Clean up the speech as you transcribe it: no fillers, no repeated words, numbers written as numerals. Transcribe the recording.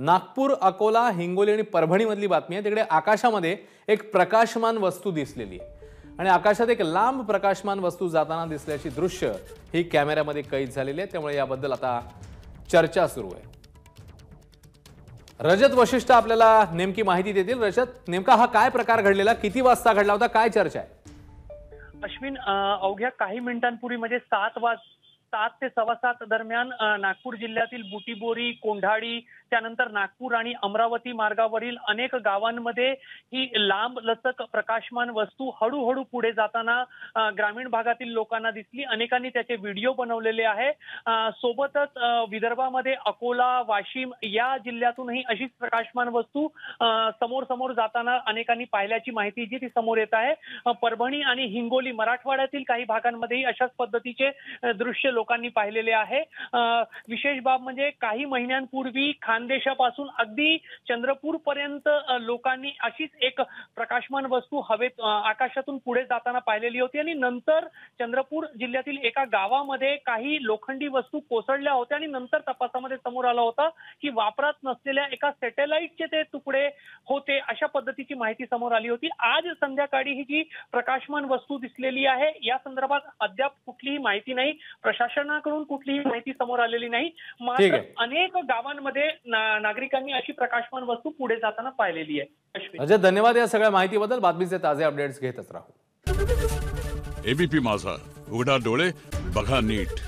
नागपूर, अकोला, हिंगोली आणि परभणी मधली बातमी आहे। तिकडे आकाशामध्ये एक प्रकाशमान वस्तू दिसलेली आहे आणि आकाशात एक लांब प्रकाशमान वस्तू जाताना दिसल्याची दृश्य ही कॅमेऱ्यामध्ये कैद झालेली आहे। त्यामुळे याबद्दल आता चर्चा सुरू आहे। रजत वशिष्ठ आपल्याला नेमकी माहिती देतील। रजत, नेमका हा काय प्रकार घडलेला, किती वाजता घडला होता, काय चर्चा आहे? अश्विन, अवघ्या काही मिनिटांपूर्वी म्हणजे 7 ते 7:15 दरम्यान नागपूर जिल्ह्यातील बुटीबोरी, कोंढाळी, त्यानंतर नागपूर आणि अमरावती मार्गावरील अनेक गावांमध्ये ही लांब लचक प्रकाशमान वस्तू हळूहळू पुढे जाताना ग्रामीण भागातील लोकांना दिसली। अनेकांनी त्याचे व्हिडिओ बनवलेले आहे। सोबतच विदर्भामध्ये अकोला, वाशिम या जिल्ह्यातूनही अशीच प्रकाशमान वस्तू समोर समोर जाताना अनेकांनी पाहिल्याची माहिती जी ती समोर येत आहे। परभणी आणि हिंगोली, मराठवाड्यातील काही भागांमध्येही अशाच पद्धतीचे दृश्य लोकांनी पाहिलेले आहे। विशेष बाब म्हणजे काही महिन्यांपूर्वी खानदेशापासून अगदी चंद्रपूर पर्यंत लोकांनी अशीच एक प्रकाशमान वस्तू हवेत आकाशातून पुढे जाताना पाहिलेली होती आणि नंतर चंद्रपूर जिल्ह्यातील एका गावामध्ये काही लोखंडी वस्तू कोसळल्या होत्या आणि नंतर तपासामध्ये समोर आला होता की वापरात नसलेल्या एका सॅटेलाइटचे ते तुकडे होते, अशा पद्धतीची माहिती समोर आली होती। आज संध्याकाळी ही जी प्रकाशमान वस्तू दिसलेली आहे या संदर्भात अद्याप कुठलीही माहिती नाही, प्रशासनाकडून कुठलीही माहिती समोर आलेली नाही। मात्र अनेक गावांमध्ये नागरिकांनी अशी प्रकाशमान वस्तू पुढे जाताना पाहिलेली आहे। अजय, धन्यवाद या सगळ्या माहितीबद्दल। बातमीचे ताजे अपडेट्स घेतच राहू। एबीपी माझा, उघडा डोळे बघा नीट।